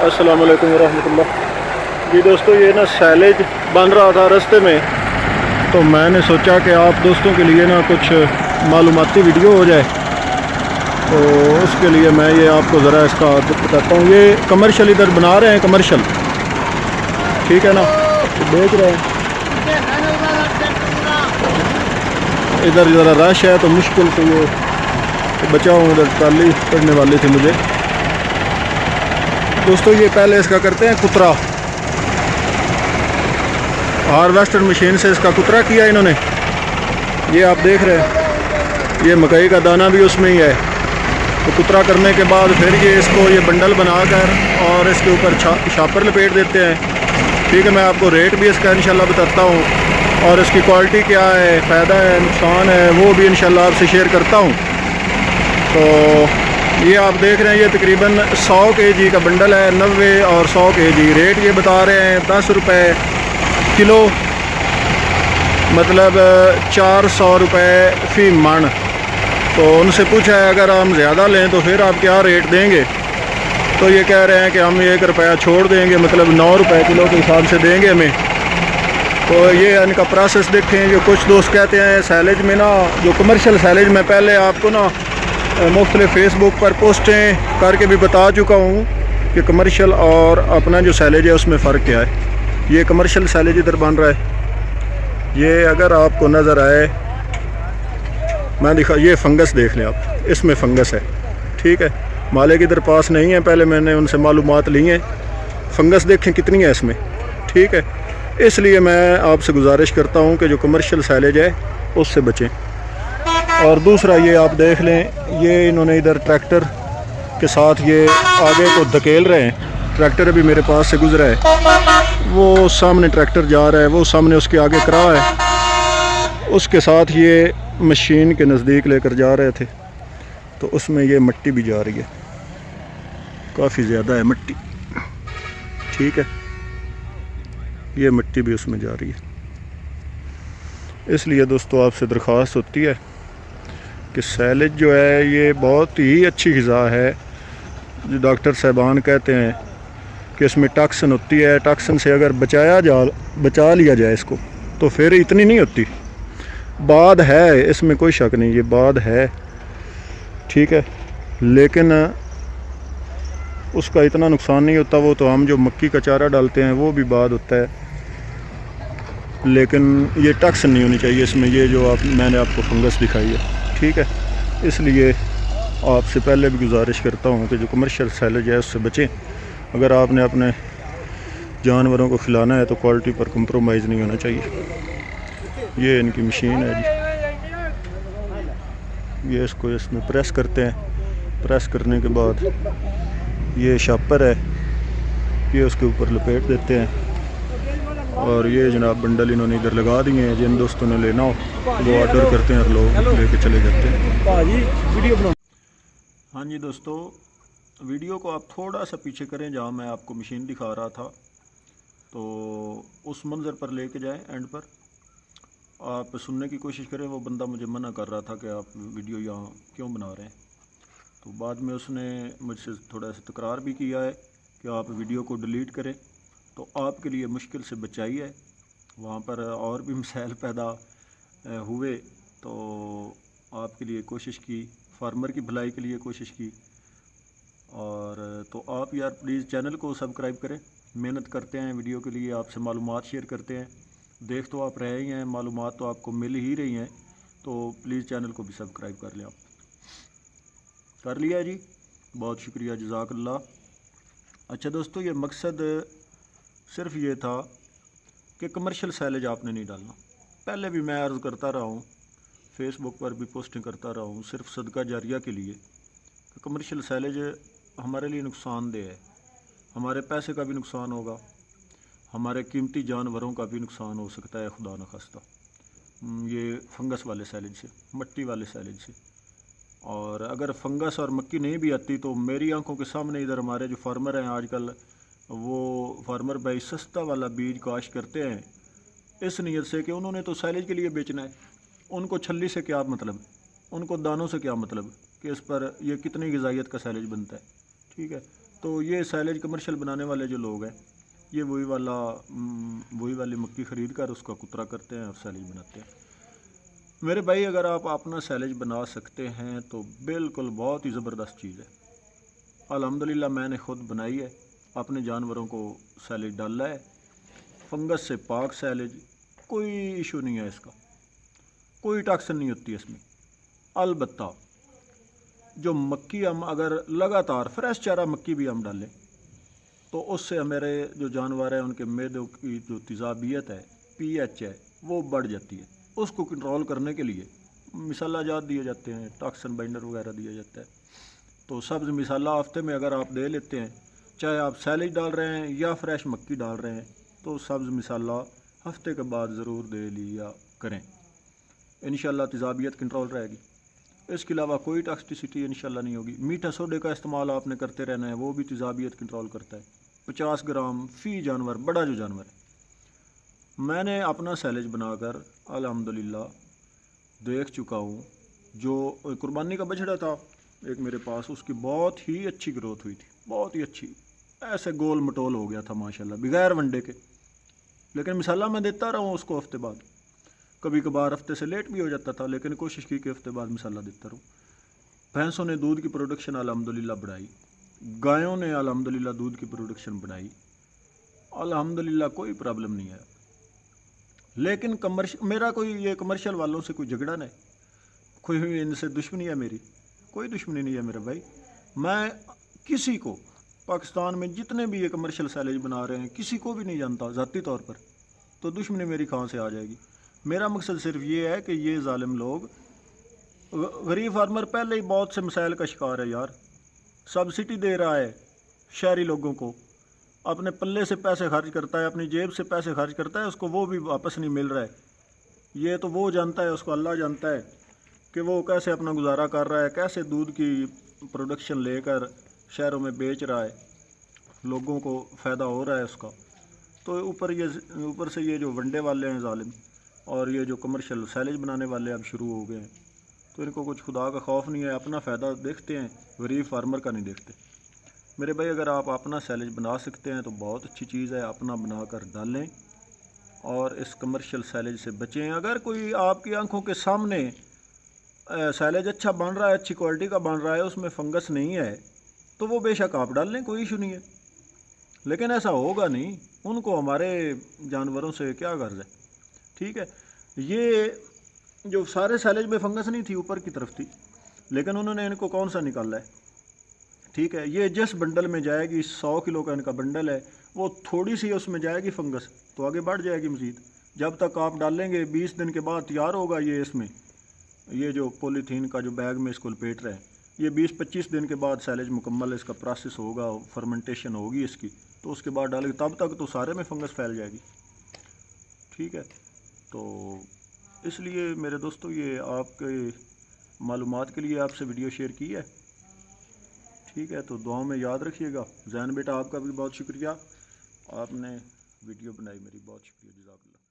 अस्सलाम वालेकुम रहमतुल्लाह। जी दोस्तों, ये ना सैलेज बन रहा था रास्ते में, तो मैंने सोचा कि आप दोस्तों के लिए ना कुछ मालूमाती वीडियो हो जाए, तो उसके लिए मैं ये आपको ज़रा इसका बताता हूँ। ये कमर्शियल इधर बना रहे हैं, कमर्शियल, ठीक है ना, तो बेच रहे हैं। इधर ज़रा रश है तो मुश्किल से ये बचा हूँ, इधर ट्राली पड़ने वाली थी मुझे। दोस्तों, ये पहले इसका करते हैं कुतरा, हार्वेस्टर मशीन से इसका कुतरा किया इन्होंने। ये आप देख रहे हैं, ये मकई का दाना भी उसमें ही है। तो कुतरा करने के बाद फिर ये इसको ये बंडल बनाकर और इसके ऊपर छापर लपेट देते हैं। ठीक है, मैं आपको रेट भी इसका इंशाल्लाह बताता हूँ, और इसकी क्वालिटी क्या है, फ़ायदा है, नुकसान है, वो भी इंशाल्लाह आपसे शेयर करता हूँ। तो ये आप देख रहे हैं, ये तकरीबन 100 kg का बंडल है, 90 और 100 kg। रेट ये बता रहे हैं 10 रुपये किलो, मतलब 400 रुपये फ़ी मन। तो उनसे पूछा है अगर हम ज़्यादा लें तो फिर आप क्या रेट देंगे, तो ये कह रहे हैं कि हम 1 रुपया छोड़ देंगे, मतलब 9 रुपये किलो के हिसाब से देंगे हमें। तो ये इनका प्रोसेस देखें। जो कुछ दोस्त कहते हैं सैलेज में ना, जो कमर्शियल सैलेज, मैं पहले आपको ना मुख्तलिफ फेसबुक पर पोस्टें करके भी बता चुका हूँ कि कमर्शियल और अपना जो सैलेज है उसमें फ़र्क क्या है। ये कमर्शियल सैलेज इधर बन रहा है, ये अगर आपको नज़र आए, मैं दिखा, ये फंगस देख लें आप, इसमें फंगस है, ठीक है। मालिक इधर पास नहीं है, पहले मैंने उनसे मालूमात ली हैं। फंगस देखें कितनी है इसमें, ठीक है। इसलिए मैं आपसे गुजारिश करता हूँ कि जो कमर्शियल सैलेज है उससे बचें। और दूसरा ये आप देख लें, ये इन्होंने इधर ट्रैक्टर के साथ ये आगे को धकेल रहे हैं। ट्रैक्टर अभी मेरे पास से गुजरा है, वो सामने ट्रैक्टर जा रहा है, वो सामने उसके आगे करा है, उसके साथ ये मशीन के नज़दीक लेकर जा रहे थे। तो उसमें ये मिट्टी भी जा रही है, काफ़ी ज़्यादा है मिट्टी, ठीक है। ये मिट्टी भी उसमें जा रही है। इसलिए दोस्तों आपसे दरख्वास्त होती है कि सैलेज जो है ये बहुत ही अच्छी ग़िज़ा है। जो डॉक्टर साहबान कहते हैं कि इसमें टॉक्सिन होती है, टॉक्सिन से अगर बचा लिया जाए इसको, तो फिर इतनी नहीं होती। बाद है, इसमें कोई शक नहीं, ये बाद है, ठीक है, लेकिन उसका इतना नुकसान नहीं होता। वो तो हम जो मक्की का चारा डालते हैं वो भी बाद होता है, लेकिन ये टॉक्सिन नहीं होनी चाहिए इसमें, ये जो मैंने आपको फंगस दिखाई है, ठीक है। इसलिए आपसे पहले भी गुजारिश करता हूँ कि जो कमर्शियल सैलेज है उससे बचें। अगर आपने अपने जानवरों को खिलाना है तो क्वालिटी पर कंप्रोमाइज़ नहीं होना चाहिए। ये इनकी मशीन है जी, ये इसको इसमें प्रेस करते हैं। प्रेस करने के बाद ये शापर है, ये उसके ऊपर लपेट देते हैं, और ये जनाब बंडल इन्होंने इधर लगा दिए हैं। जिन दोस्तों ने लेना हो वो ऑर्डर करते हैं और लोग लेके चले जाते हैं। हाँ जी दोस्तों, वीडियो को आप थोड़ा सा पीछे करें, जहाँ मैं आपको मशीन दिखा रहा था, तो उस मंज़र पर लेके जाएं। एंड पर आप सुनने की कोशिश करें। वो बंदा मुझे मना कर रहा था कि आप वीडियो यहाँ क्यों बना रहे हैं, तो बाद में उसने मुझसे थोड़ा सा तकरार भी किया है कि आप वीडियो को डिलीट करें। तो आपके लिए मुश्किल से बचाई है, वहाँ पर और भी मसाइल पैदा हुए, तो आपके लिए कोशिश की, फार्मर की भलाई के लिए कोशिश की। और तो आप यार प्लीज़ चैनल को सब्सक्राइब करें, मेहनत करते हैं वीडियो के लिए, आपसे मालूमात शेयर करते हैं। देख तो आप रहे ही हैं, मालूमात तो आपको मिल ही रही हैं, तो प्लीज़ चैनल को भी सब्सक्राइब कर लें। आप कर लिया जी, बहुत शुक्रिया, जज़ाकल्लाह। अच्छा दोस्तों, ये मकसद सिर्फ ये था कि कमर्शियल सैलेज आपने नहीं डालना। पहले भी मैं अर्ज़ करता रहा हूँ, फेसबुक पर भी पोस्टिंग करता रहा हूँ, सिर्फ सदका जारिया के लिए। कमर्शियल सैलेज हमारे लिए नुकसानदेह है, हमारे पैसे का भी नुकसान होगा, हमारे कीमती जानवरों का भी नुकसान हो सकता है, खुदा न खास्ता, ये फंगस वाले सैलेज से, मिट्टी वाले सैलेज से। और अगर फंगस और मक्की नहीं भी आती तो मेरी आंखों के सामने इधर हमारे जो फार्मर हैं आजकल, वो फार्मर भाई सस्ता वाला बीज काश करते हैं, इस नीयत से कि उन्होंने तो सैलेज के लिए बेचना है। उनको छल्ली से क्या मतलब, उनको दानों से क्या मतलब कि इस पर ये कितनी ग़िज़ाइयत का सैलेज बनता है, ठीक है। تو یہ سائلیج کمرشل بنانے والے جو لوگ ہیں یہ وہی والی مکھی خرید کر اس کا کترا کرتے ہیں اور سائلیج بناتے ہیں۔ میرے بھائی اگر آپ اپنا سائلیج بنا سکتے ہیں تو بالکل بہت ہی زبردست چیز ہے۔ الحمدللہ میں نے خود بنائی ہے، اپنے جانوروں کو سائلیج ڈالا ہے، فنگس سے پاک سائلیج، کوئی ایشو نہیں ہے اس کا، کوئی ٹاکسن نہیں ہوتی اس میں۔ البتہ جو مکھی ہم اگر لگاتار فریش چارہ مکھی بھی ہم ڈالیں تو اس سے ہمارے جو جانور ہیں ان کے معدوں کی جو تیزابیت ہے، پی ایچ ہے، وہ بڑھ جاتی ہے۔ اس کو کنٹرول کرنے کے لیے مسالہ جات دیے جاتے ہیں، ٹاکسن بائنڈر وغیرہ دیا جاتا ہے۔ تو سبز مسالہ ہفتے میں اگر آپ دے لیتے ہیں، چاہے آپ سیلیج ڈال رہے ہیں یا فریش مکھی ڈال رہے ہیں، تو سبز مسالہ ہفتے کے بعد ضرور دے لیا کریں، انشاءاللہ تیزابیت کنٹرول رہے گی۔ اس کے علاوہ کوئی ٹاکسٹیسٹی انشاءاللہ نہیں ہوگی۔ میٹھا سوڈے کا استعمال آپ نے کرتے رہنا ہے، وہ بھی تیزابیت کنٹرول کرتا ہے۔ 50 گرام فی جانور، بڑا جو جانور ہے۔ میں نے اپنا سیلیج بنا کر الحمدللہ دیکھ چکا ہوں، جو قربانی کا بچڑا تھا ایک میرے پاس، اس کی بہت ہی اچھی گروتھ ہوئی تھی، بہت ہی اچھی، ایسے گول مٹول ہو گیا تھا ماشاءاللہ بغیر ونڈے کے۔ لیکن مسالہ میں دیتا رہا ہوں اس کو ہفتے بعد، کبھی کبھار ہفتے سے لیٹ بھی ہو جاتا تھا، لیکن کوشش کی کہ ہفتے بعد مسالہ دیتا رہوں۔ بھینسوں نے دودھ کی پروڈکشن الحمدللہ بڑھائی، گایوں نے الحمدللہ دودھ کی پروڈکشن بڑھائی، الحمدللہ کوئی پرابلم نہیں ہے۔ لیکن میرا کوئی یہ کمرشل والوں سے کوئی جھگڑا نہیں، کوئی ان سے دشمنی ہے میری، کوئی دشمنی نہیں ہے میرے بھائی۔ میں کسی کو پاکستان میں جتنے بھی یہ کمرشل سیلیج بنا رہے ہیں کسی کو بھی نہیں جانتا ذاتی طور پر، تو دشمنی میری کہاں سے آ جائے گی؟ میرا مقصد صرف یہ ہے کہ یہ ظالم لوگ، غریب فارمر پہلے ہی بہت سے مسائل کا شکار ہے یار، سبسڈی دے رہا ہے شہری لوگوں کو، اپنے پلے سے پیسے خرچ کرتا ہے، اپنی جیب سے پیسے خرچ کرتا ہے، اس کو وہ بھی واپس نہیں مل رہا ہے۔ یہ تو وہ جانتا ہے، اس کو اللہ جانتا ہے کہ وہ کیسے اپنا گزارا کر رہا ہے، کیسے دودھ کی پروڈکشن لے کر شہروں میں بیچ رہا ہے، لوگوں کو فائدہ ہو رہا ہے اس کا۔ تو اوپر سے یہ جو ونڈے والے ہیں ظالم، اور یہ جو کمرشل سیلیج بنانے والے اب شروع ہو گئے ہیں، تو ان کو کچھ خدا کا خوف نہیں ہے، اپنا فائدہ دیکھتے ہیں، غریب فارمر کا نہیں دیکھتے۔ میرے بھائی اگر آپ اپنا سیلیج بنا سکتے ہیں تو بہت اچھی چیز ہے، اپنا بنا کر ڈالیں اور اس کمرشل سیلیج سے بچیں۔ اگر کوئی آپ کی آنکھوں کے سامنے سیلیج اچھا بن رہا ہے، اچھی کوالٹی کا بن رہا ہے، اس میں فنگس نہیں ہے، تو وہ بے شک آپ ڈال لیں، کوئی ایشو نہیں ہے۔ لیکن ایسا ہوگا نہیں، ان کو ہمارے جانوروں سے کیا غرض ہے؟ ٹھیک ہے، یہ جو سارے سیلیج میں فنگس نہیں تھی، اوپر کی طرف تھی، لیکن انہوں نے ان کو کون سا نکالا ہے؟ ٹھیک ہے، یہ جس بنڈل میں جائے گی، 100 کلو کا ان کا بنڈل ہے، وہ تھوڑی سی اس میں جائے گی فنگس، تو آگے بڑھ جائے گی مزید۔ جب تک آپ ڈالیں گے 20 دن کے بعد تیار ہوگا یہ، اس میں یہ جو پولیتھین کا جو بیگ میں اس کو لپیٹ رہے ہیں، یہ 20-25 دن کے بعد سیلیج مکمل اس کا پروسیس ہوگا، فرمنٹیشن ہوگی اس کی، تو اس کے بعد ڈالیں گے، تب تک تو سارے میں فنگس پھیل جائے گی۔ ٹھیک ہے، تو اس لیے میرے دوستو یہ آپ کے معلومات کے لیے آپ سے ویڈیو شیئر کی ہے۔ ٹھیک ہے، تو دعاؤں میں یاد رکھیے گا۔ زین بیٹا آپ کا بھی بہت شکریہ، آپ نے ویڈیو بنائی، میری بہت شکریہ، جزاک اللہ۔